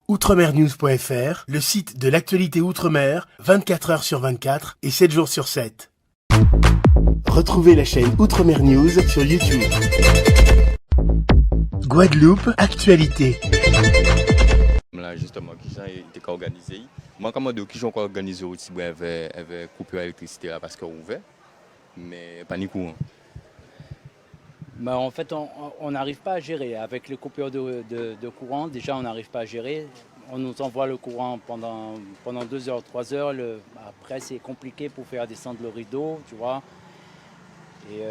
Outremernews.fr, le site de l'actualité outre-mer, 24 heures sur 24 et 7 jours sur 7. Retrouvez la chaîne Outremer News sur YouTube. Guadeloupe, actualité. Là, justement, qui sont été organisés. Moi, comment dire, qui sont organisés aussi, avec coupure d'électricité là, parce qu'on est ouvert, mais pas ni courant. Bah, en fait, on n'arrive pas à gérer. Avec les coupures de courant, déjà, on n'arrive pas à gérer. On nous envoie le courant pendant 2 heures, 3 heures. Après, c'est compliqué pour faire descendre le rideau, tu vois. Et,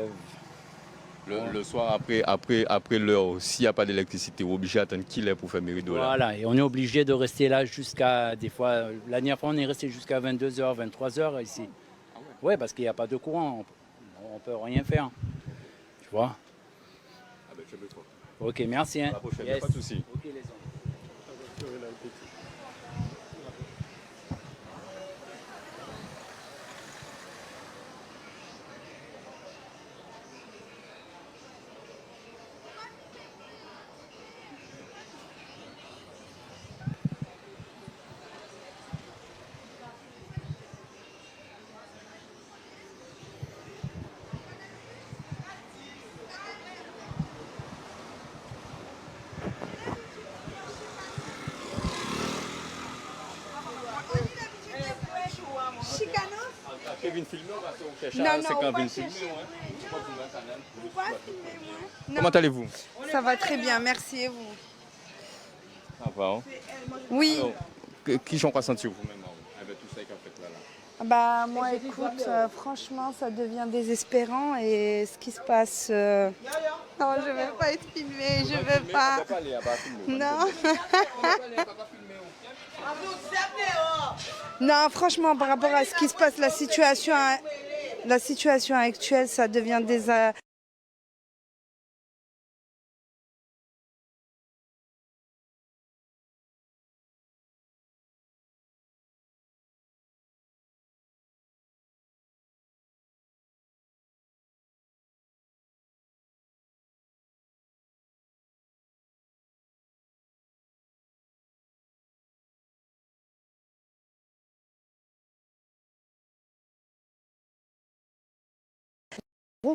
le soir, après l'heure, s'il n'y a pas d'électricité, on est obligé d'attendre qu'il est pour faire mes rideaux. Voilà, et on est obligé de rester là jusqu'à, des fois, la dernière fois, on est resté jusqu'à 22h, 23h ici. Ah ouais, parce qu'il n'y a pas de courant, on ne peut rien faire, tu vois. Ah ben, je veux trop. Ok, merci. Hein. À la prochaine, Yes. pas de souci. Ok, les hommes. Comment allez-vous? Ça va très bien, merci et vous? Ça va, hein? Oui. Alors, qui sont quoi sentir vous-même avec tout ça qui a fait là? Bah moi écoute, franchement ça devient désespérant et ce qui se passe... Non, je ne veux pas être filmée, je ne veux pas... Non. Non, franchement par rapport à ce qui se passe, la situation actuelle, ça devient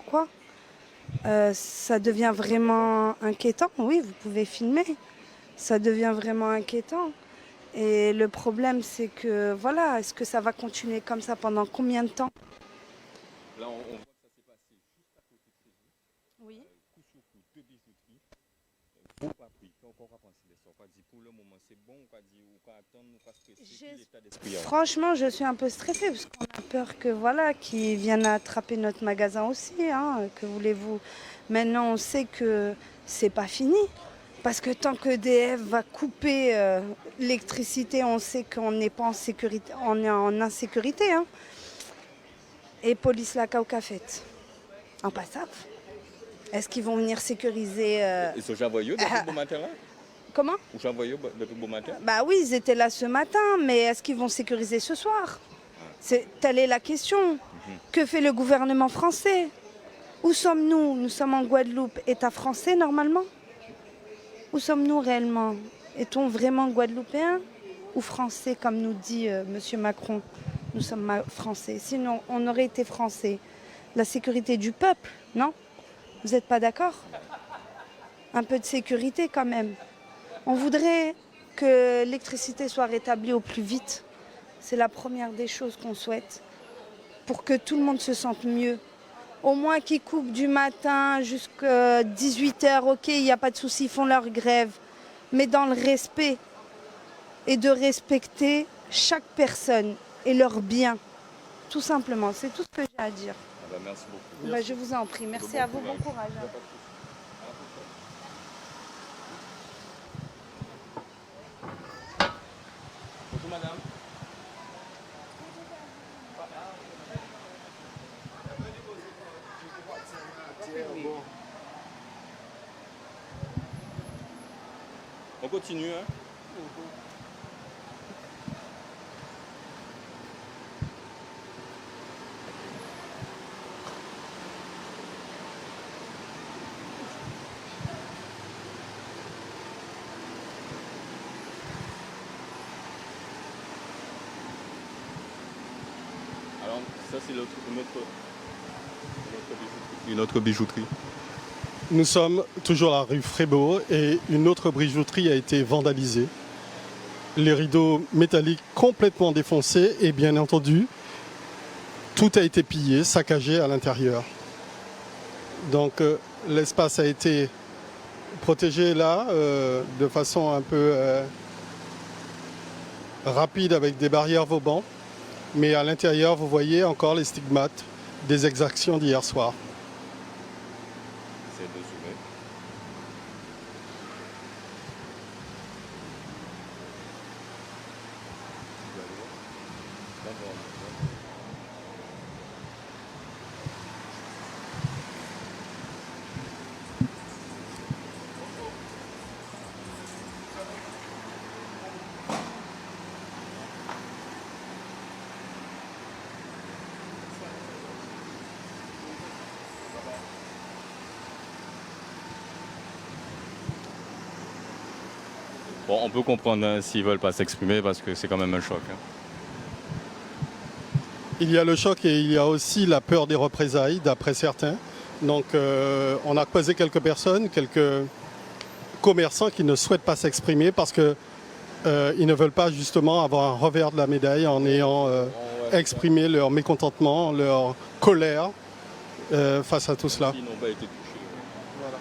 quoi. Ça devient vraiment inquiétant. Oui, vous pouvez filmer. Ça devient vraiment inquiétant. Et le problème, c'est que, voilà, est-ce que ça va continuer comme ça pendant combien de temps? Là, on voit que ça s'est passé juste à côté de chez vous. Oui. Coup sur coup, 2 bijouteries. Vous pas pris. Qu'on va penser de ça? On va dire pour le moment, c'est bon. On va dire, on va attendre, on va stresser. L'état d'esprit. Franchement, je suis un peu stressée parce qu'on a peur que, voilà, qu'ils viennent attraper notre magasin aussi. Hein, que voulez-vous? Maintenant, on sait que c'est pas fini. Parce que tant que EDF va couper l'électricité, on sait qu'on n'est pas en sécurité, on est en insécurité. Hein. Et police la cauca fait. En passant. Est-ce qu'ils vont venir sécuriser Ils sont déjà envoyés depuis le bon matin là? Comment? Ils sont envoyés depuis le bon matin? Bah oui, ils étaient là ce matin, mais est-ce qu'ils vont sécuriser ce soir? Telle est la question. Que fait le gouvernement français? Où sommes-nous? Nous sommes en Guadeloupe, État français normalement? Où sommes-nous réellement? Est-on vraiment guadeloupéens ou français, comme nous dit M. Macron? Nous sommes français. Sinon, on aurait été français. La sécurité du peuple, non? Vous n'êtes pas d'accord? Un peu de sécurité quand même. On voudrait que l'électricité soit rétablie au plus vite. C'est la première des choses qu'on souhaite. Pour que tout le monde se sente mieux. Au moins qu'ils coupent du matin jusqu'à 18h, ok, il n'y a pas de souci, ils font leur grève. Mais dans le respect et de respecter chaque personne et leurs biens. Tout simplement, c'est tout ce que j'ai à dire. Ah bah, merci beaucoup. Bah, je vous en prie, merci à vous, bon courage. Bonjour madame. On continue, hein? Ça, c'est une autre bijouterie. Nous sommes toujours à la rue Frébeau et une autre bijouterie a été vandalisée. Les rideaux métalliques complètement défoncés et bien entendu, tout a été pillé, saccagé à l'intérieur. Donc l'espace a été protégé là de façon un peu rapide avec des barrières Vauban. Mais à l'intérieur, vous voyez encore les stigmates des exactions d'hier soir. C'est de zoomer. Bon, on peut comprendre hein, s'ils ne veulent pas s'exprimer parce que c'est quand même un choc. Hein. Il y a le choc et il y a aussi la peur des représailles, d'après certains. Donc on a croisé quelques personnes, quelques commerçants qui ne souhaitent pas s'exprimer parce qu'ils ne veulent pas justement avoir un revers de la médaille en ayant exprimé leur mécontentement, leur colère face à tout cela. Ils n'ont pas été touchés. Voilà.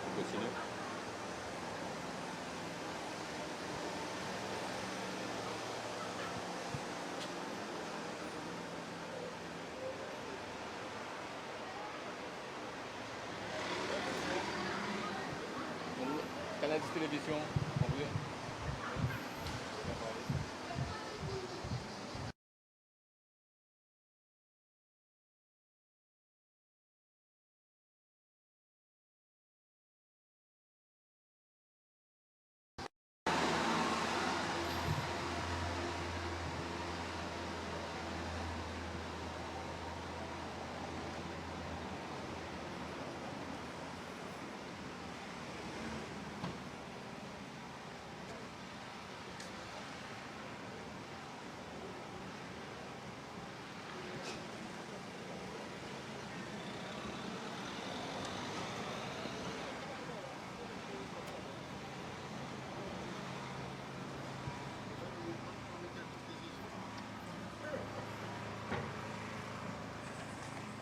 On continue. Canal de télévision, on veut.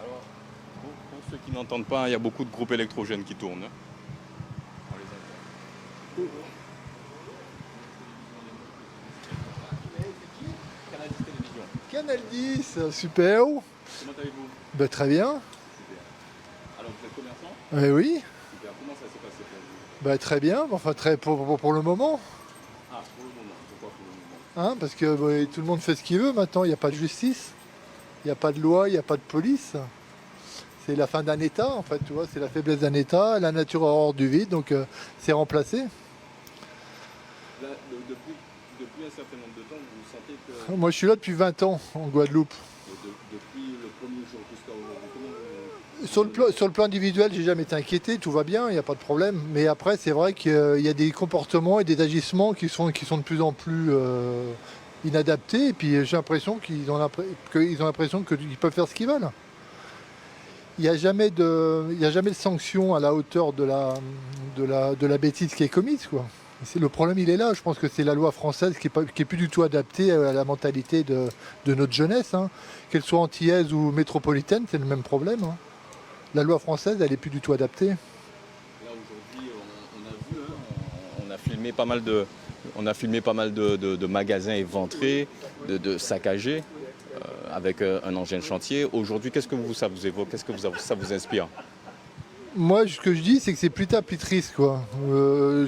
Alors, pour ceux qui n'entendent pas, il y a beaucoup de groupes électrogènes qui tournent. Hein. On les entend. Canal 10 télévision. Canal 10, super. Comment allez-vous? Ben, très bien. Super. Alors vous êtes commerçant? Oui. Super. Comment ça s'est passé pour vous? Ben, très bien. Enfin, très pour le moment. Ah, pour le moment. Pourquoi pour le moment? Parce que tout le monde fait ce qu'il veut maintenant. Il n'y a pas de justice. Il n'y a pas de loi. Il n'y a pas de police. C'est la fin d'un État, en fait. Tu vois, c'est la faiblesse d'un État. La nature a horreur du vide. Donc, c'est remplacé. Là, depuis un certain nombre de temps, vous sentez que Moi, je suis là depuis 20 ans en Guadeloupe. depuis le premier jour jusqu'à aujourd'hui, comment Sur le plan individuel, j'ai jamais été inquiété, tout va bien, il n'y a pas de problème. Mais après, c'est vrai qu'il y a des comportements et des agissements qui sont de plus en plus inadaptés. Et puis j'ai l'impression qu'ils ont l'impression qu'ils peuvent faire ce qu'ils veulent. Il n'y a jamais de sanction à la hauteur de la bêtise qui est commise, quoi. Le problème, il est là. Je pense que c'est la loi française qui est plus du tout adaptée à la mentalité de notre jeunesse. Hein. Qu'elle soit antillaise ou métropolitaine, c'est le même problème. Hein. La loi française, elle n'est plus du tout adaptée. Là aujourd'hui, on a vu, hein, on a filmé pas mal de magasins éventrés, de saccagés, avec un engin de chantier. Aujourd'hui, qu'est-ce que ça vous évoque? Qu'est-ce que ça vous inspire? Moi, ce que je dis, c'est que c'est plus tard, plus triste, quoi.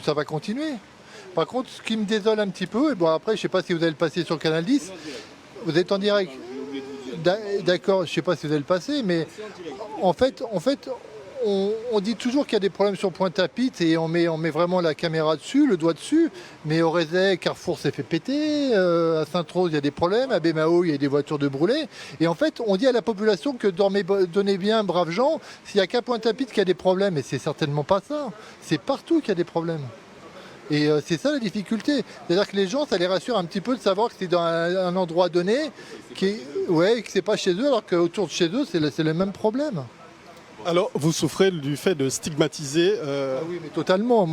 Ça va continuer. Par contre, ce qui me désole un petit peu, et bon après, je ne sais pas si vous allez le passer sur Canal 10. Vous êtes en direct. D'accord, je ne sais pas si vous allez le passer, mais en fait, on dit toujours qu'il y a des problèmes sur Pointe-à-Pitre et on met vraiment la caméra dessus, le doigt dessus. Mais au Rézet, Carrefour s'est fait péter, à Sainte-Rose, il y a des problèmes, à Bémao, il y a des voitures de brûlées. Et en fait, on dit à la population que donnez bien, braves gens, s'il n'y a qu'à Pointe-à-Pitre qu'il y a des problèmes. Et c'est certainement pas ça. C'est partout qu'il y a des problèmes. Et c'est ça la difficulté. C'est-à-dire que les gens, ça les rassure un petit peu de savoir que c'est dans un endroit donné, que c'est pas chez eux, alors qu'autour de chez eux, c'est le même problème. Alors, vous souffrez du fait de stigmatiser... Ah oui, mais totalement.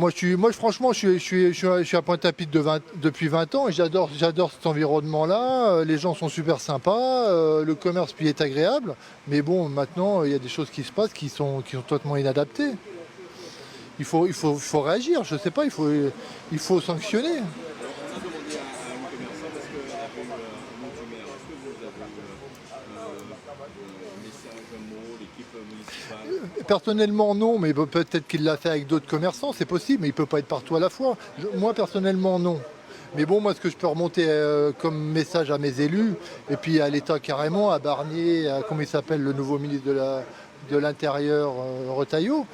Franchement, je suis à Pointe-à-Pitre depuis 20 ans et j'adore cet environnement-là. Les gens sont super sympas, le commerce puis est agréable. Mais bon, maintenant, il y a des choses qui se passent qui sont totalement inadaptées. Il faut réagir, je sais pas, il faut sanctionner. Personnellement non, mais peut-être qu'il l'a fait avec d'autres commerçants, c'est possible, mais il ne peut pas être partout à la fois. Moi personnellement non. Mais bon, moi ce que je peux remonter comme message à mes élus, et puis à l'État carrément, à Barnier, à comment il s'appelle le nouveau ministre de l'Intérieur, Retailleau,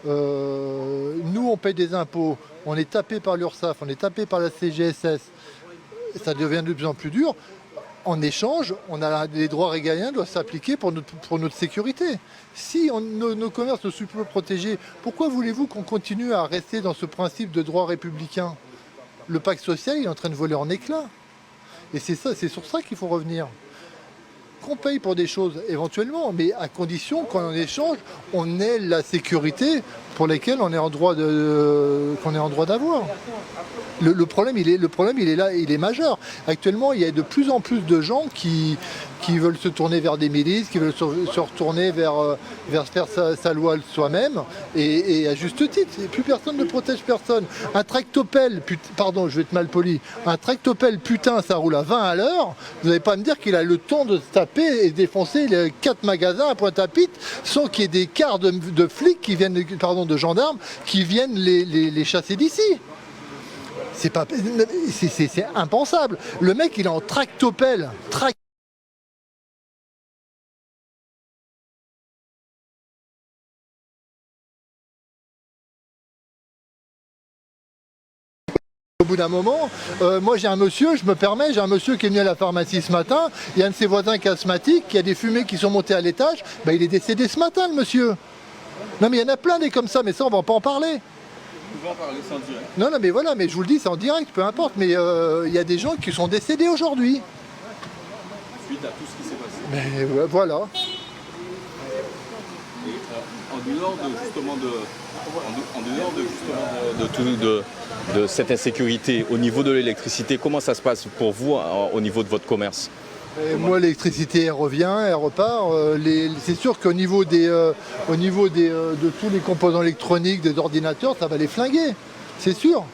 nous on paye des impôts, on est tapé par l'URSSAF, on est tapé par la CGSS, ça devient de plus en plus dur. En échange, les droits régaliens doivent s'appliquer pour notre sécurité. Si nos commerces ne sont plus protégés, pourquoi voulez-vous qu'on continue à rester dans ce principe de droit républicain? Le pacte social, il est en train de voler en éclats. Et c'est sur ça qu'il faut revenir. Qu'on paye pour des choses éventuellement, mais à condition qu'en échange, on ait la sécurité pour laquelle on est en droit d'avoir. Le problème, il est là, il est majeur. Actuellement, il y a de plus en plus de gens qui veulent se tourner vers des milices, qui veulent se retourner vers faire sa loi soi-même, et à juste titre. Et plus personne ne protège personne. Un tractopelle, pardon, je vais être mal poli, un tractopelle, putain, ça roule à 20 à l'heure, vous n'allez pas me dire qu'il a le temps de se taper et défoncer les 4 magasins à Pointe-à-Pitre sans qu'il y ait des quarts de flics qui viennent, de gendarmes, qui viennent les chasser d'ici. C'est impensable. Le mec, il est en tractopelle. Au bout d'un moment, moi j'ai un monsieur qui est venu à la pharmacie ce matin, il y a un de ses voisins qui est asthmatique, qui a des fumées qui sont montées à l'étage, il est décédé ce matin le monsieur. Non mais il y en a plein des comme ça, mais ça on va pas en parler. Vous pouvez en parler, c'est en direct. Non, mais voilà, mais je vous le dis, c'est en direct, peu importe, mais il y a des gens qui sont décédés aujourd'hui. Suite à tout ce qui s'est passé. Mais voilà. Et en dehors de cette insécurité, au niveau de l'électricité, comment ça se passe pour vous au niveau de votre commerce? Moi, l'électricité, elle revient, elle repart. C'est sûr qu'au niveau de tous les composants électroniques, des ordinateurs, ça va les flinguer. C'est sûr.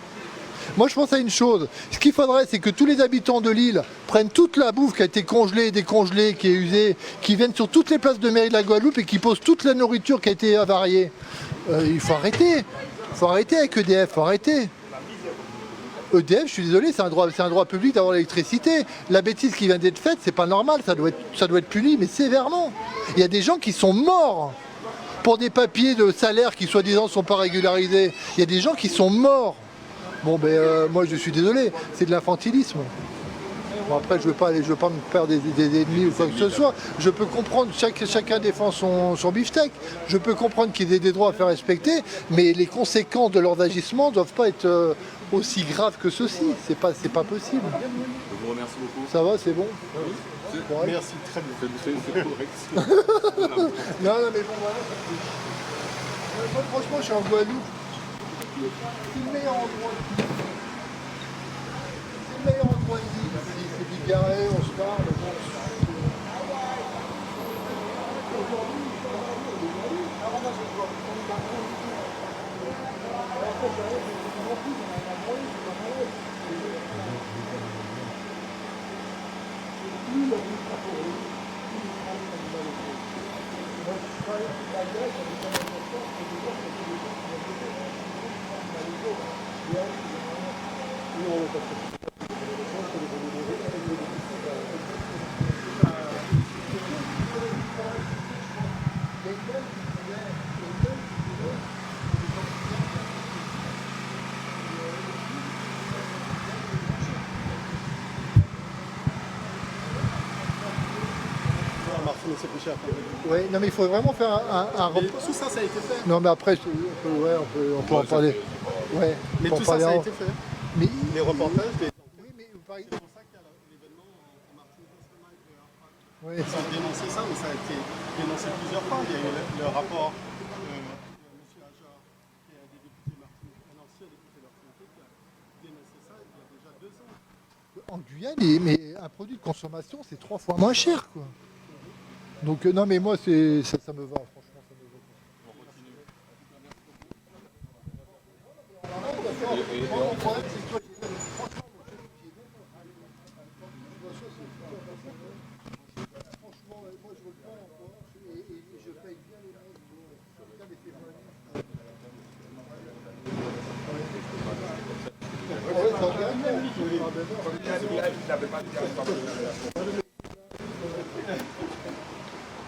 Moi, je pense à une chose. Ce qu'il faudrait, c'est que tous les habitants de l'île prennent toute la bouffe qui a été congelée, décongelée, qui est usée, qui viennent sur toutes les places de mairie de la Guadeloupe et qui posent toute la nourriture qui a été avariée. Il faut arrêter. Il faut arrêter avec EDF, il faut arrêter. EDF, je suis désolé, c'est un droit public d'avoir l'électricité. La bêtise qui vient d'être faite, c'est pas normal, ça doit être puni, mais sévèrement. Il y a des gens qui sont morts pour des papiers de salaire qui soi-disant sont pas régularisés. Il y a des gens qui sont morts. Bon moi je suis désolé, c'est de l'infantilisme. Bon, après je veux pas me faire des ennemis ou quoi que ce soit. Je peux comprendre, chacun défend son beefsteak. Je peux comprendre qu'ils aient des droits à faire respecter, mais les conséquences de leurs agissements ne doivent pas être aussi graves que ceci. C'est pas possible. Je vous remercie beaucoup. Ça va, c'est bon? Merci, très bien. C'est correct. Non, mais bon, voilà. Moi, franchement, je suis en Guadeloupe. C'est le meilleur endroit. C'est le meilleur endroit de vie. C'est bigarré, on se parle. c'est plus cher. Ouais, non mais il faut vraiment faire un Mais tout ça, ça a été fait. Non mais après, on peut en parler. Ouais, Mais on peut tout ça, en ça a parler été fait. Mais, Les reportages, oui, mais par c'est exemple, pour ça qu'il y a l'événement en Martinique. ouais, Ils ont dénoncé ça, mais ça a été dénoncé plusieurs fois. Il y a eu le rapport de M. Ajar, qui est un des députés martiniquais, un ancien député martiniquais, qui a dénoncé ça il y a déjà 2 ans. en Guyane, mais un produit de consommation, c'est 3 fois moins cher, quoi. Donc non mais moi, ça me va, franchement, ça me va. Mon problème, c'est que toi, franchement, moi, je suis pied franchement, moi, je le prends encore et je paye bien les mecs.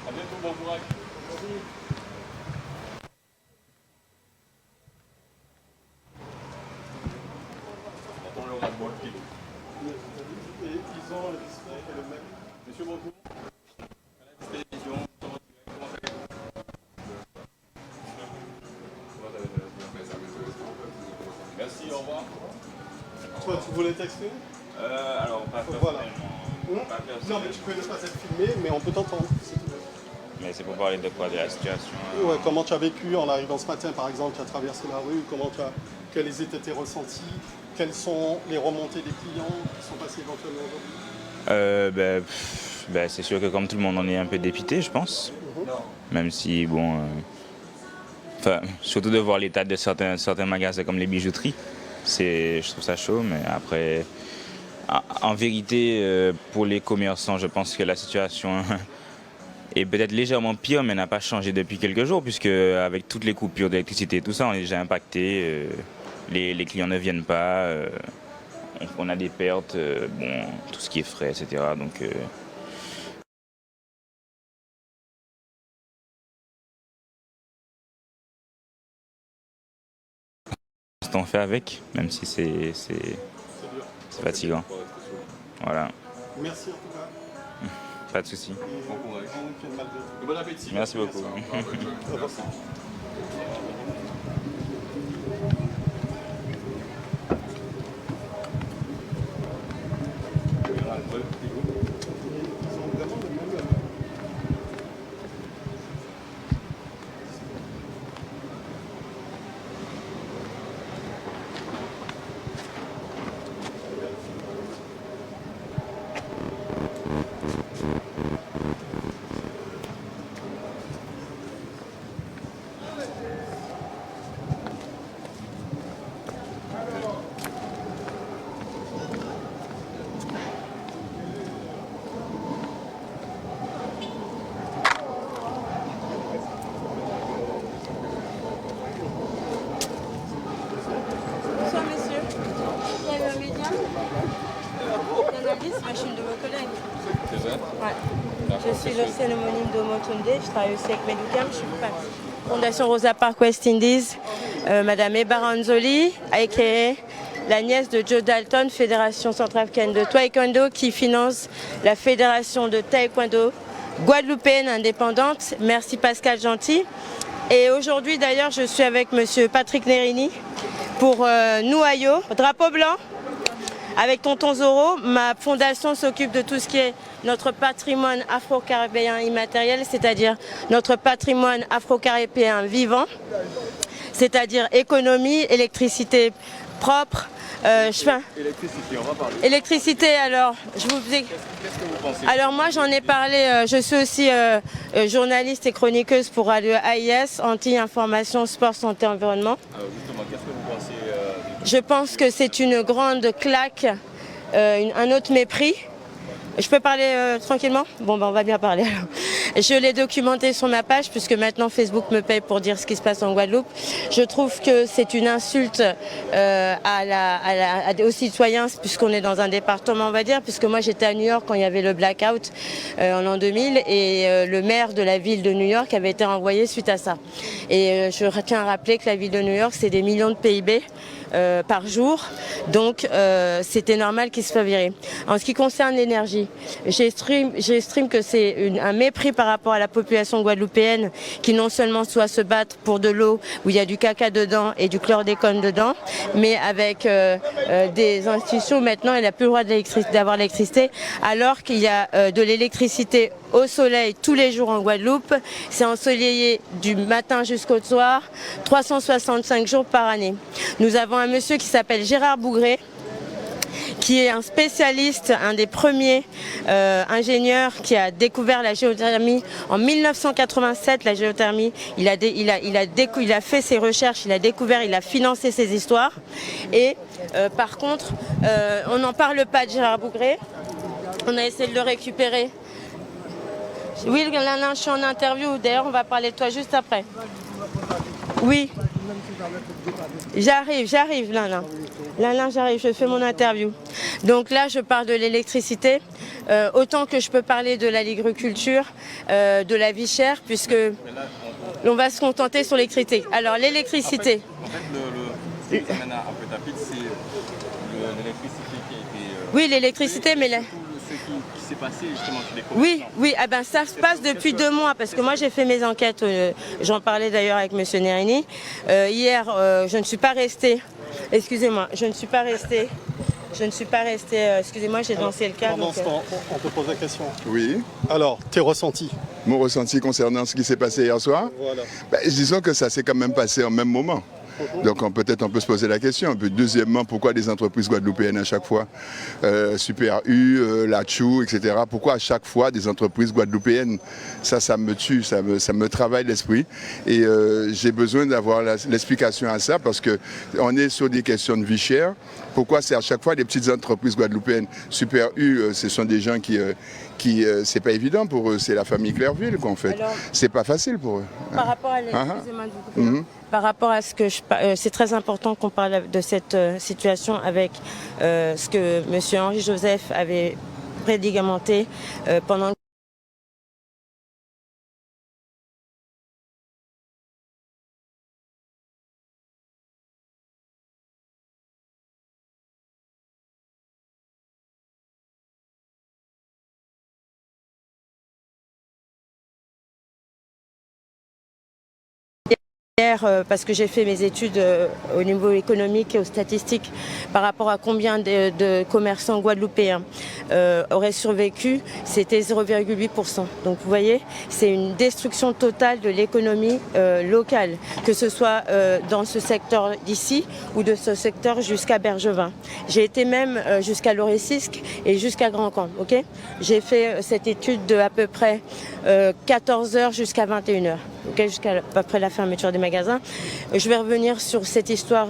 À bientôt, bon courage. Attends le ras de bol. Et ils ont le display et le même. Monsieur Boncourt, à la télévision, comment allez-vous? Merci, au revoir. Toi, tu voulais t'exprimer? Alors, pas Voilà. personnellement. Pas Non, personnellement. mais tu peux ne pas être filmé, mais on peut t'entendre. Si tu veux. Mais c'est pour parler de quoi? De la situation. Ouais, comment tu as vécu en arrivant ce matin, par exemple, tu as traversé la rue, quels étaient tes ressentis, quelles sont les remontées des clients qui sont passés éventuellement aujourd'hui? C'est sûr que comme tout le monde, on est un peu dépité, je pense. Même si, bon... surtout de voir l'état de certains magasins comme les bijouteries, je trouve ça chaud, mais après... En vérité, pour les commerçants, je pense que la situation est peut-être légèrement pire, mais n'a pas changé depuis quelques jours, puisque avec toutes les coupures d'électricité et tout ça, on est déjà impacté. Les clients ne viennent pas, on a des pertes, tout ce qui est frais, etc. Donc, on fait avec, même si c'est fatigant. Voilà, Merci en tout cas. pas de souci. Bon courage. Et Bon appétit. Merci beaucoup. Au revoir. Bonsoir monsieur. Il y a eu un média. L'analyse, je suis une de vos collègues. C'est vrai? Ouais. Je suis l'ancienne homonyme de Motunde. Je travaille aussi avec Medicam. Je suis Fondation Rosa Parks West Indies. Madame Eba Ranzoli, a.k.a. la nièce de Joe Dalton, Fédération centrafricaine de Taekwondo, qui finance la Fédération de Taekwondo guadeloupéenne indépendante. Merci Pascal Gentil. Et aujourd'hui d'ailleurs, je suis avec monsieur Patrick Nerini pour Nouayo, drapeau blanc. Avec Tonton Zoro, ma fondation s'occupe de tout ce qui est notre patrimoine afro-caribéen immatériel, c'est-à-dire notre patrimoine afro-caribéen vivant, c'est-à-dire économie, électricité propre. Électricité, on va parler. Électricité, alors, je vous dis. Qu'est-ce que vous pensez? Alors moi j'en ai parlé, je suis aussi journaliste et chroniqueuse pour AIS, Anti-Information, Sport, Santé, Environnement. Justement, qu'est-ce que vous pensez Je pense que c'est une grande claque, un autre mépris. Je peux parler tranquillement? Bon, ben on va bien parler alors. Je l'ai documenté sur ma page puisque maintenant Facebook me paye pour dire ce qui se passe en Guadeloupe. Je trouve que c'est une insulte aux citoyens puisqu'on est dans un département, on va dire, puisque moi j'étais à New York quand il y avait le blackout en l'an 2000 et le maire de la ville de New York avait été renvoyé suite à ça. Et je tiens à rappeler que la ville de New York, c'est des millions de PIB. Par jour, donc c'était normal qu'il se soit viré. En ce qui concerne l'énergie, énergie. J'estime que c'est un mépris par rapport à la population guadeloupéenne qui non seulement doit se battre pour de l'eau où il y a du caca dedans et du chlordécone dedans, mais avec des institutions maintenant, elle n'a plus le droit d'avoir l'électricité, alors qu'il y a de l'électricité au soleil tous les jours en Guadeloupe. C'est ensoleillé du matin jusqu'au soir, 365 jours par année. Nous avons un monsieur qui s'appelle Gérard Bougré, qui est un spécialiste, un des premiers ingénieurs qui a découvert la géothermie en 1987. La géothermie, il a fait ses recherches, il a découvert, il a financé ses histoires. Et par contre, on n'en parle pas de Gérard Bougré. On a essayé de le récupérer. Oui, Lana, je suis en interview. D'ailleurs, on va parler de toi juste après. Oui. J'arrive, Lana. Lana, j'arrive, je fais mon interview. Donc là, je parle de l'électricité. Autant que je peux parler de l'agriculture, de la vie chère, puisque on va se contenter sur l'électricité. Alors, l'électricité. En fait, ce qui amène un peu tapis, c'est l'électricité qui a été... Oui, l'électricité, mais... qui s'est passé justement chez les commerçants. Oui, ah ben ça se passe depuis 2 mois parce que moi j'ai fait mes enquêtes, j'en parlais d'ailleurs avec M. Nerini. Hier, je ne suis pas restée, excusez-moi, excusez-moi, j'ai dansé le cadre. Pendant ce temps, on te pose la question. Oui. Alors, tes ressentis? Mon ressenti concernant ce qui s'est passé hier soir, voilà. Disons que ça s'est quand même passé en même moment. Donc peut-être on peut se poser la question. Puis, deuxièmement, pourquoi des entreprises guadeloupéennes à chaque fois Super U, La Chou, etc. Pourquoi à chaque fois des entreprises guadeloupéennes? Ça me tue, ça me travaille l'esprit. Et j'ai besoin d'avoir l'explication à ça parce qu'on est sur des questions de vie chère. Pourquoi c'est à chaque fois des petites entreprises guadeloupéennes? Super U, ce sont des gens qui c'est pas évident pour eux, c'est la famille Clairville en fait. C'est pas facile pour eux. Par rapport à par rapport à ce que c'est très important qu'on parle de cette situation avec ce que M. Henri Joseph avait prédigamenté pendant parce que j'ai fait mes études au niveau économique et aux statistiques par rapport à combien de commerçants guadeloupéens auraient survécu, c'était 0,8%. Donc vous voyez, c'est une destruction totale de l'économie locale, que ce soit dans ce secteur d'ici ou de ce secteur jusqu'à Bergevin. J'ai été même jusqu'à Lorécisque et jusqu'à Grand Camp. Okay, j'ai fait cette étude de à peu près 14h jusqu'à 21h. Okay, jusqu'à peu près la fermeture des magasins. Je vais revenir sur cette histoire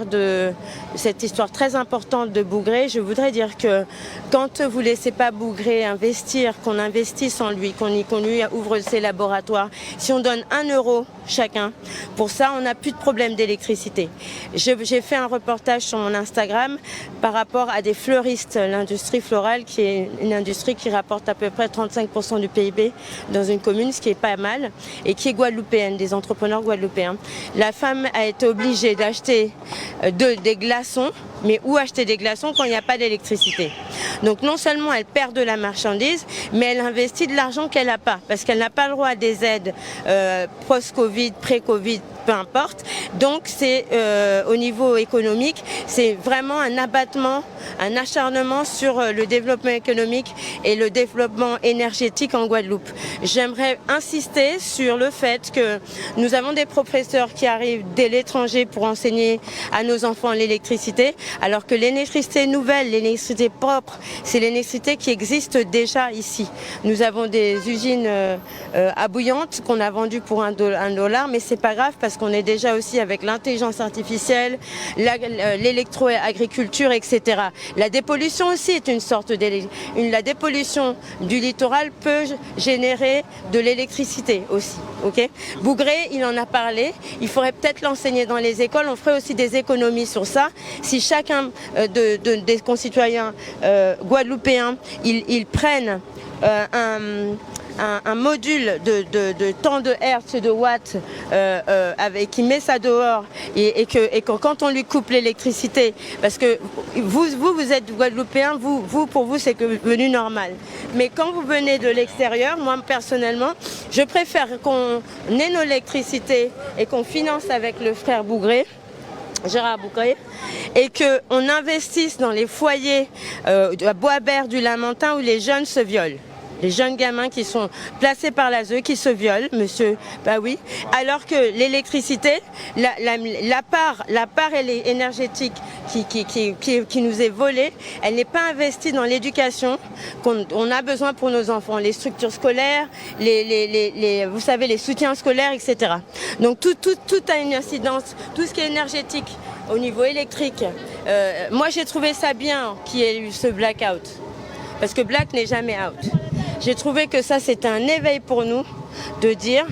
très importante de Bougré. Je voudrais dire que quand vous ne laissez pas Bougré investir, qu'on investisse en lui, qu'on lui ouvre ses laboratoires, si on donne 1 euro chacun, pour ça on n'a plus de problème d'électricité. J'ai fait un reportage sur mon Instagram par rapport à des fleuristes, l'industrie florale qui est une industrie qui rapporte à peu près 35% du PIB dans une commune, ce qui est pas mal, et qui est guadeloupéenne, des entrepreneurs guadeloupéens. La femme a été obligée d'acheter des glaçons, mais où acheter des glaçons quand il n'y a pas d'électricité? Donc non seulement elle perd de la marchandise, mais elle investit de l'argent qu'elle n'a pas, parce qu'elle n'a pas le droit à des aides post-Covid, pré-Covid, peu importe. Donc c'est au niveau économique, c'est vraiment un abattement, un acharnement sur le développement économique et le développement énergétique en Guadeloupe. J'aimerais insister sur le fait que nous avons des professeurs qui arrivent dès l'étranger pour enseigner à nos enfants l'électricité, alors que l'électricité nouvelle, l'électricité propre, c'est l'électricité qui existe déjà ici. Nous avons des usines à bouillante qu'on a vendues pour $1, mais c'est pas grave parce qu'on est déjà aussi avec l'intelligence artificielle, l'électro-agriculture, etc. La dépollution aussi est une sorte la dépollution du littoral peut générer de l'électricité aussi. Okay, Bougré, il en a parlé, il faudrait peut-être l'enseigner dans les écoles, on ferait aussi des économies sur ça. Si chacun des concitoyens guadeloupéens, ils prennent un module de temps de hertz, de watts, qui met ça dehors et que quand on lui coupe l'électricité, parce que vous êtes Guadeloupéen, pour vous c'est devenu normal. Mais quand vous venez de l'extérieur, moi personnellement, je préfère qu'on ait nos électricités et qu'on finance avec le frère Bougré, Gérard Bougré, et qu'on investisse dans les foyers à Boisbert du Lamentin où les jeunes se violent. Les jeunes gamins qui sont placés par l'ASE, qui se violent, monsieur, bah oui, alors que l'électricité, la part énergétique qui nous est volée, elle n'est pas investie dans l'éducation qu'on a besoin pour nos enfants, les structures scolaires, vous savez, les soutiens scolaires, etc. Donc tout a une incidence, tout ce qui est énergétique au niveau électrique. Moi j'ai trouvé ça bien qu'il y ait eu ce blackout, parce que black n'est jamais out. J'ai trouvé que ça, c'était un éveil pour nous de dire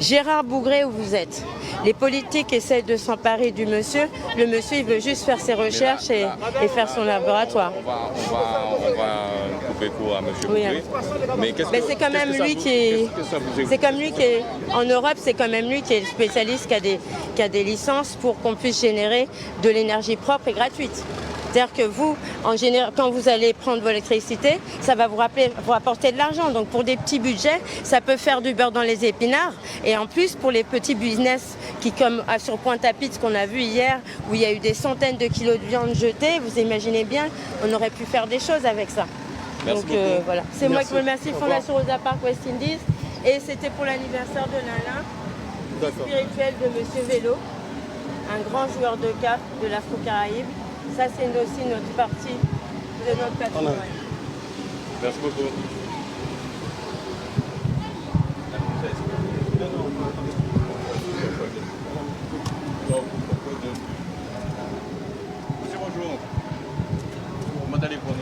Gérard Bougré, où vous êtes. Les politiques essaient de s'emparer du monsieur. Le monsieur, il veut juste faire ses recherches et faire son laboratoire. On va couper court à M. Bougré. Mais c'est quand même lui qui est... C'est comme lui qui est... En Europe, c'est quand même lui qui est le spécialiste qui a des licences pour qu'on puisse générer de l'énergie propre et gratuite. C'est-à-dire que vous, en général, quand vous allez prendre votre électricité, ça va vous apporter de l'argent. Donc pour des petits budgets, ça peut faire du beurre dans les épinards. Et en plus, pour les petits business qui, comme sur Pointe-à-Pitre, qu'on a vu hier, où il y a eu des centaines de kilos de viande jetée, vous imaginez bien, on aurait pu faire des choses avec ça. Merci beaucoup. Voilà. C'est moi qui vous remercie, Fondation Rosa Parks West Indies. Et c'était pour l'anniversaire de Nala, spirituel de Monsieur Vélo, un grand joueur de cartes de l'Afro-Caraïbe. Ça, c'est aussi notre partie de notre patrimoine. Merci beaucoup. Monsieur, bonjour. Comment allez-vous?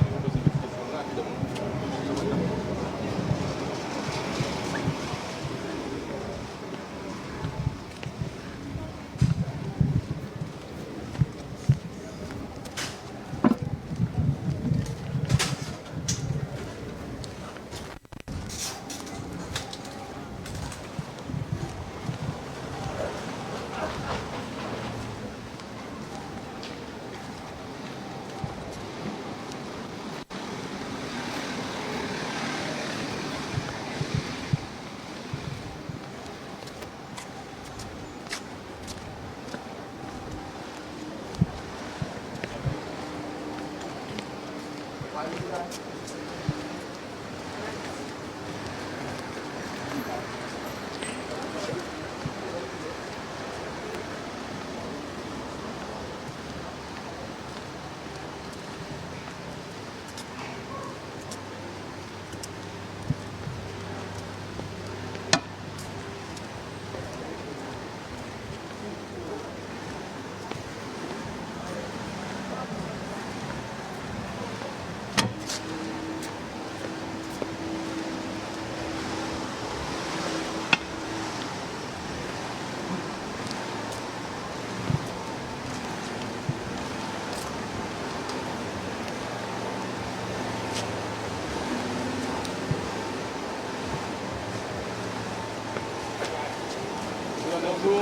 Bonjour.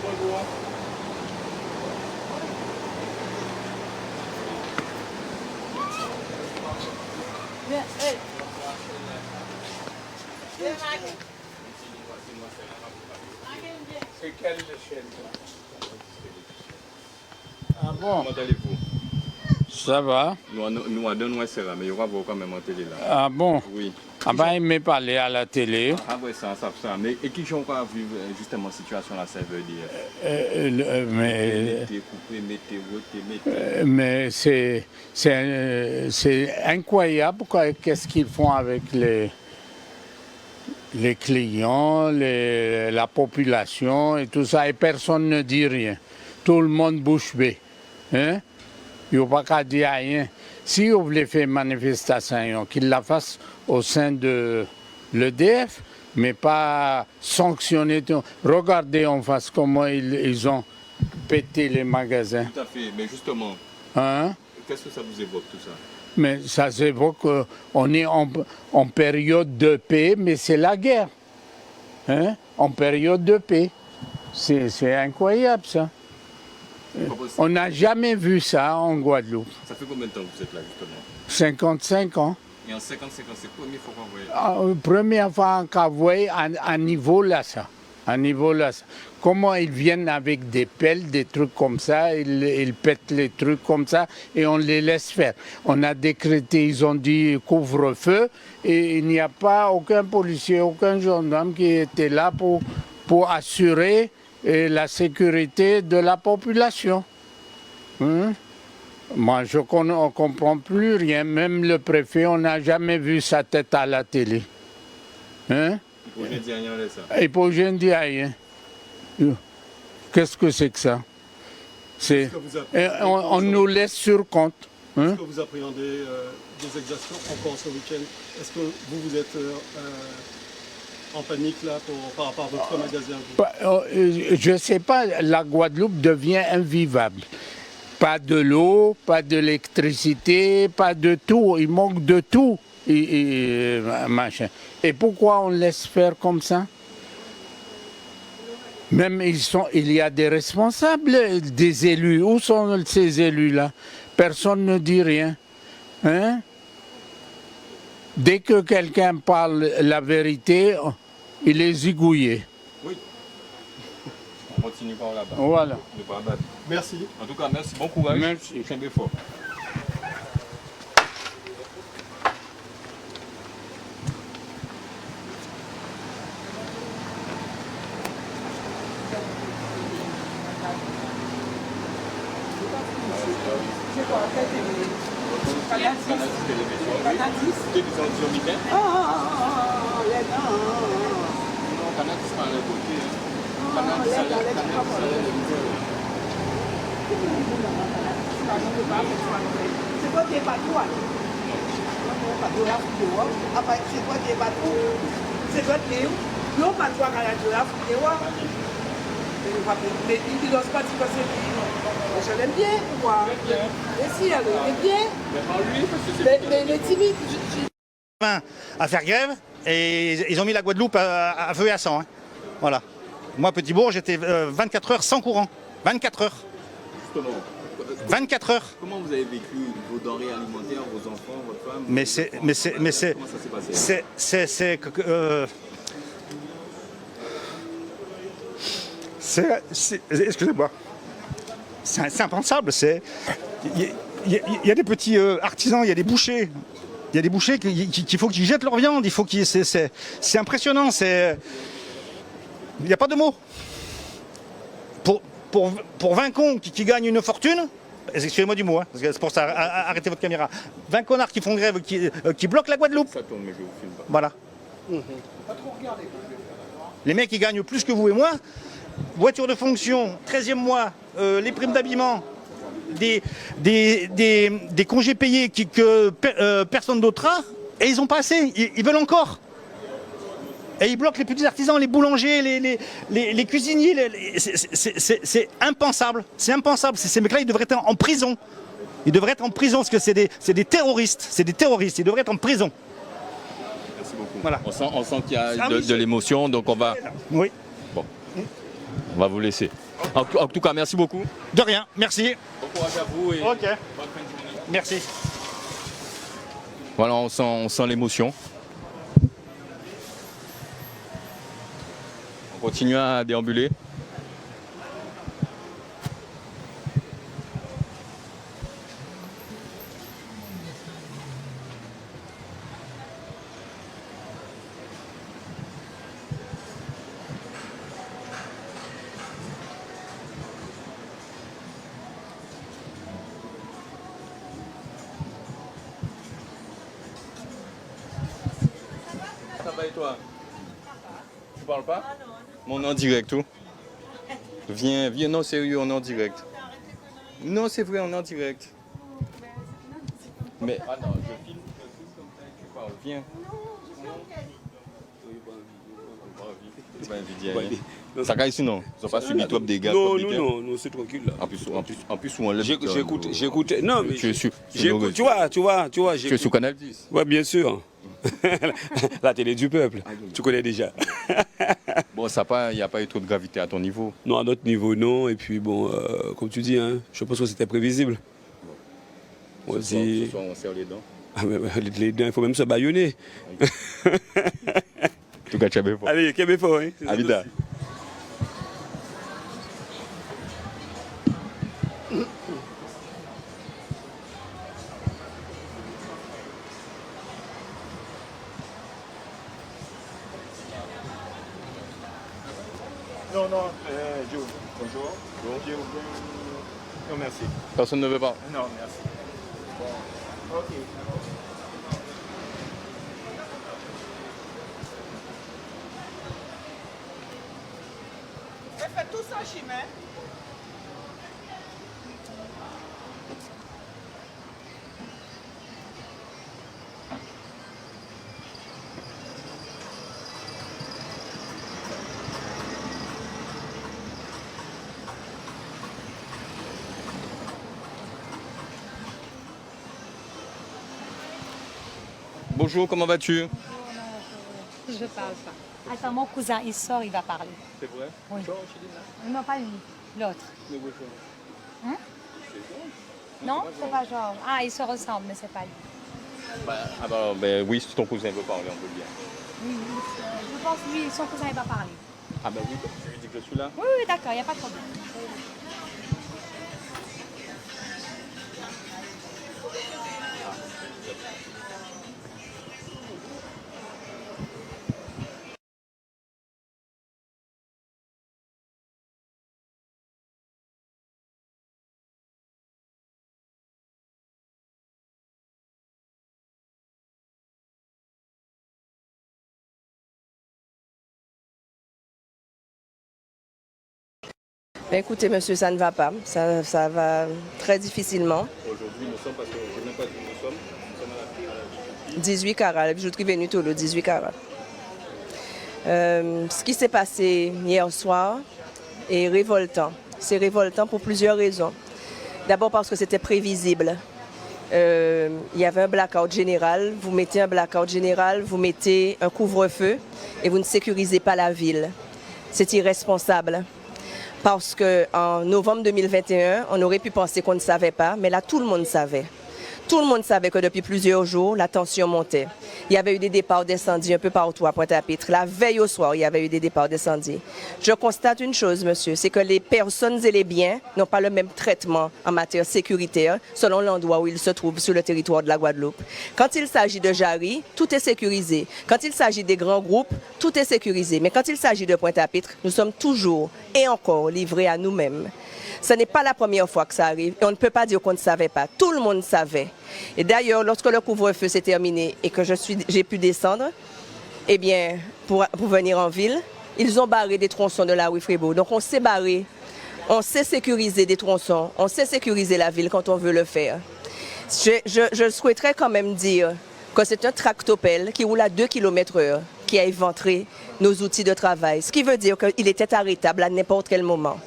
Bonjour. C'est quelle chaîne? Ah bon? Comment allez-vous? Ça va. Nous à deux c'est là, mais il y aura quand même en télé là. Ah bon? Oui. Ah ben il m'est parlé à la télé. Ah oui, ça. Mais et qui ont pas vu justement situation là, ça veut dire? Mais c'est incroyable qu'est-ce qu'ils font avec les clients, la population et tout ça, et personne ne dit rien. Tout le monde bouche bée. Hein? Il n'y a pas qu'à dire rien. Si on voulait faire une manifestation, qu'ils la fassent au sein de l'EDF, mais pas sanctionner. Regardez en face comment ils ont pété les magasins. Tout à fait, mais justement, hein? Qu'est-ce que ça vous évoque tout ça? Mais ça s'évoque qu'on est en période de paix, mais c'est la guerre. Hein? En période de paix. C'est incroyable ça. On n'a jamais vu ça en Guadeloupe. Ça fait combien de temps que vous êtes là justement? 55 ans. Et en 55 ans, c'est la première fois qu'on voit. Première fois qu'on voit à niveau là ça. À niveau là ça. Comment ils viennent avec des pelles, des trucs comme ça, ils pètent les trucs comme ça et on les laisse faire. On a décrété, ils ont dit couvre-feu et il n'y a pas aucun policier, aucun gendarme qui était là pour assurer la sécurité de la population. Hein? Moi, je ne comprends plus rien. Même le préfet, on n'a jamais vu sa tête à la télé. Hein? Il faut rien dire rien. Qu'est-ce que c'est que ça? On nous laisse sur compte. Est-ce que vous appréhendez des exactions encore ce week-end? Est-ce que vous êtes en panique là par rapport à votre magasin? Je ne sais pas, la Guadeloupe devient invivable. Pas de l'eau, pas d'électricité, pas de tout. Il manque de tout. Machin. Et pourquoi on laisse faire comme ça? Même il y a des responsables, des élus. Où sont ces élus-là? Personne ne dit rien. Hein? Dès que quelqu'un parle la vérité, il est zigouillé. Oui. On continue par là-bas. Voilà. Merci. En tout cas, merci. Bon courage. Merci. Et très fort. Je l'aime bien, moi. Mais si, elle est bien. Mais il est timide. À faire grève et ils ont mis la Guadeloupe à feu et à sang. Hein. Voilà. Moi, Petit Bourg, j'étais 24 heures sans courant. 24 heures. Justement. 24 heures. Comment vous avez vécu vos denrées alimentaires, vos enfants, votre femme? Mais c'est. Comment ça s'est passé? Excusez-moi. C'est impensable. Il y a des petits artisans, il y a des bouchers. Il y a des bouchers qu'il faut qu'ils jettent leur viande. C'est impressionnant. Il n'y a pas de mots. Pour 20 cons qui gagnent une fortune, excusez-moi du mot, hein, parce que c'est pour ça, arrêtez votre caméra. 20 connards qui font grève, qui bloquent la Guadeloupe. Ça tourne, mais je vous filme pas. Voilà. Les mecs, ils gagnent plus que vous et moi. Voiture de fonction, 13e mois, les primes d'habillement, des congés payés que personne d'autre a, et ils n'ont pas assez, ils veulent encore. Et ils bloquent les petits artisans, les boulangers, les cuisiniers, c'est impensable, c'est impensable. Ces mecs-là, ils devraient être en prison. Ils devraient être en prison, parce que c'est des terroristes, ils devraient être en prison. Merci beaucoup. Voilà. On sent qu'il y a de l'émotion, donc on va... Oui. Bon. On va vous laisser. En tout cas, merci beaucoup. De rien, merci. Bon courage à vous et ok. bonne fin de journée. Merci. Voilà, on sent l'émotion. On continue à déambuler. Ça va et toi? Tu parles pas? Mais on est en direct, tout. Viens, non, sérieux, on est en direct. Non, c'est vrai, on est en direct. Mais attends, je filme comme ça et tu parles. Viens. Non, pas envie. Pas envie. Ça caille ici, non? Ils n'ont pas subi trop de dégâts? Non, c'est tranquille là. En plus, souvent, j'écoute. Non, mais tu es sur Canal 10? Oui, bien sûr. La télé du peuple, tu connais déjà. Bon, il n'y a pas eu trop de gravité à ton niveau? Non, à notre niveau, non. Et puis, bon, comme tu dis, hein, je pense que c'était prévisible. Ce soir, on serre les dents. Ah, mais, les dents, il faut même se bâillonner. En tout cas, tu as bien fort. Allez, tu as bien fort, hein. Avida. Non, Joe. Bonjour. Bonjour. Non, merci. Personne ne veut pas? Non, merci. Ok. Fais tout ça, Chimé. Bonjour, comment vas-tu? Je parle pas. Attends, mon cousin, il sort, il va parler. C'est vrai? Oui. Non, pas lui, l'autre. Hein? Non, c'est pas genre. Ah, ils se ressemblent, mais c'est pas lui. Oui, si ton cousin veut parler, on peut le dire. Oui, je pense que lui, son cousin, il va parler. Ah oui, tu lui dis que je suis là? Oui, d'accord, il n'y a pas de problème. Écoutez, monsieur, ça ne va pas. Ça va très difficilement. Aujourd'hui, nous sommes, parce que je n'ai même pas dit nous sommes à la 18 carats, la bijouterie Vénuto, le 18 carats. Ce qui s'est passé hier soir est révoltant. C'est révoltant pour plusieurs raisons. D'abord parce que c'était prévisible. Il y avait un blackout général. Vous mettez un blackout général, vous mettez un couvre-feu et vous ne sécurisez pas la ville. C'est irresponsable. Parce qu'en novembre 2021, on aurait pu penser qu'on ne savait pas, mais là, tout le monde savait. Tout le monde savait que depuis plusieurs jours, la tension montait. Il y avait eu des départs d'incendie un peu partout à Pointe-à-Pitre. La veille au soir, il y avait eu des départs d'incendie. Je constate une chose, monsieur, c'est que les personnes et les biens n'ont pas le même traitement en matière sécuritaire selon l'endroit où ils se trouvent sur le territoire de la Guadeloupe. Quand il s'agit de Jarry, tout est sécurisé. Quand il s'agit des grands groupes, tout est sécurisé. Mais quand il s'agit de Pointe-à-Pitre, nous sommes toujours et encore livrés à nous-mêmes. Ce n'est pas la première fois que ça arrive et on ne peut pas dire qu'on ne savait pas. Tout le monde savait. Et d'ailleurs, lorsque le couvre-feu s'est terminé et que j'ai pu descendre, eh bien, pour venir en ville, ils ont barré des tronçons de la rue Frébeau. Donc on s'est barré, on sait sécuriser des tronçons, on sait sécuriser la ville quand on veut le faire. Je souhaiterais quand même dire que c'est un tractopelle qui roule à 2 km/h qui a éventré nos outils de travail, ce qui veut dire qu'il était arrêtable à n'importe quel moment.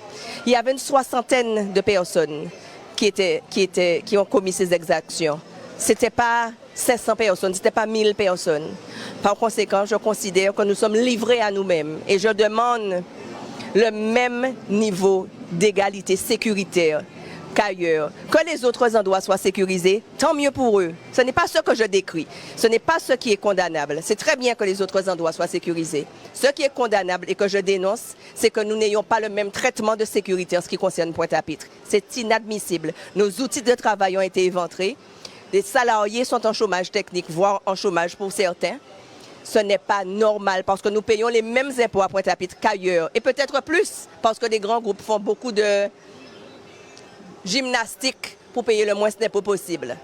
Il y avait une 60aine de personnes qui ont commis ces exactions. Ce n'était pas 500 personnes, ce n'était pas 1000 personnes. Par conséquent, je considère que nous sommes livrés à nous-mêmes et je demande le même niveau d'égalité sécuritaire qu'ailleurs. Que les autres endroits soient sécurisés, tant mieux pour eux. Ce n'est pas ce que je décris. Ce n'est pas ce qui est condamnable. C'est très bien que les autres endroits soient sécurisés. Ce qui est condamnable et que je dénonce, c'est que nous n'ayons pas le même traitement de sécurité en ce qui concerne Pointe-à-Pitre. C'est inadmissible. Nos outils de travail ont été éventrés. Les salariés sont en chômage technique, voire en chômage pour certains. Ce n'est pas normal parce que nous payons les mêmes impôts à Pointe-à-Pitre qu'ailleurs. Et peut-être plus parce que les grands groupes font beaucoup de gymnastique pour payer le moins d'impôts possible.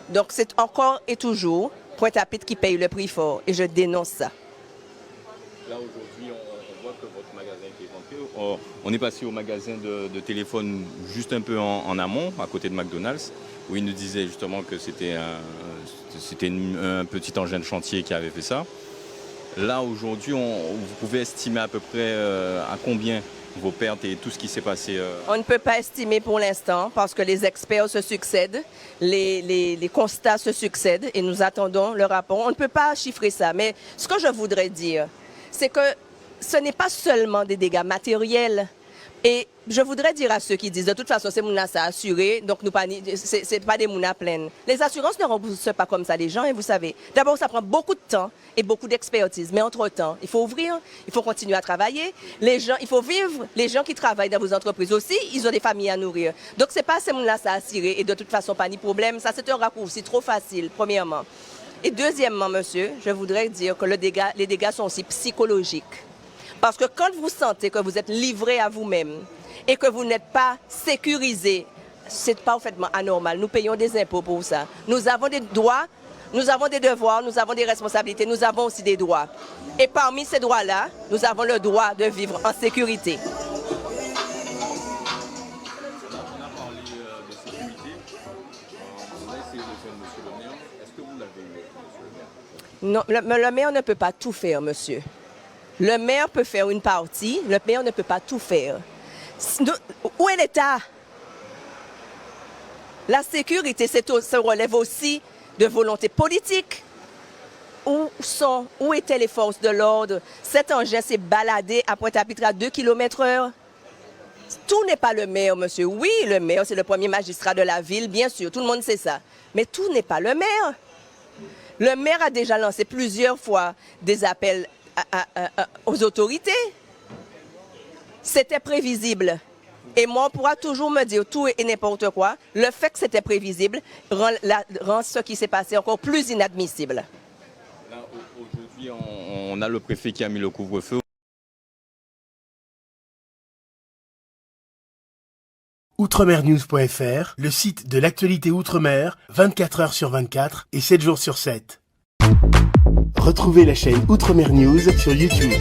Donc c'est encore et toujours Pointe-à-Pitre qui paye le prix fort et je dénonce ça. Là aujourd'hui on voit que votre magasin est éventré. On est passé au magasin de téléphone juste un peu en amont, à côté de McDonald's, où il nous disait justement que c'était un petit engin de chantier qui avait fait ça. Là, aujourd'hui, vous pouvez estimer à peu près à combien vos pertes et tout ce qui s'est passé On ne peut pas estimer pour l'instant parce que les experts se succèdent, les constats se succèdent et nous attendons le rapport. On ne peut pas chiffrer ça, mais ce que je voudrais dire, c'est que ce n'est pas seulement des dégâts matériels. Et je voudrais dire à ceux qui disent, de toute façon, c'est Mouna ça assuré, donc c'est pas des Mouna pleines. Les assurances ne remboursent pas comme ça les gens, et vous savez. D'abord, ça prend beaucoup de temps et beaucoup d'expertise. Mais entre-temps, il faut ouvrir, il faut continuer à travailler. Les gens, il faut vivre. Les gens qui travaillent dans vos entreprises aussi, ils ont des familles à nourrir. Donc, c'est pas ces Mouna ça assuré, et de toute façon, pas ni problème. Ça, c'est un raccourci trop facile, premièrement. Et deuxièmement, monsieur, je voudrais dire que les dégâts sont aussi psychologiques. Parce que quand vous sentez que vous êtes livré à vous-même et que vous n'êtes pas sécurisé, c'est parfaitement anormal. Nous payons des impôts pour ça. Nous avons des droits, nous avons des devoirs, nous avons des responsabilités, nous avons aussi des droits. Et parmi ces droits-là, nous avons le droit de vivre en sécurité. Non, le maire ne peut pas tout faire, monsieur. Le maire peut faire une partie, le maire ne peut pas tout faire. Où est l'État? La sécurité, ça relève aussi de volonté politique. Où étaient les forces de l'ordre? Cet engin s'est baladé à Pointe-à-Pitre à 2 km/h. Tout n'est pas le maire, monsieur. Oui, le maire, c'est le premier magistrat de la ville, bien sûr, tout le monde sait ça. Mais tout n'est pas le maire. Le maire a déjà lancé plusieurs fois des appels aux autorités. C'était prévisible. Et moi, on pourra toujours me dire tout et n'importe quoi. Le fait que c'était prévisible rend ce qui s'est passé encore plus inadmissible. Là, aujourd'hui, on a le préfet qui a mis le couvre-feu. Outremernews.fr, le site de l'actualité Outre-mer, 24 heures sur 24 et 7 jours sur 7. Retrouvez la chaîne Outremer News sur YouTube.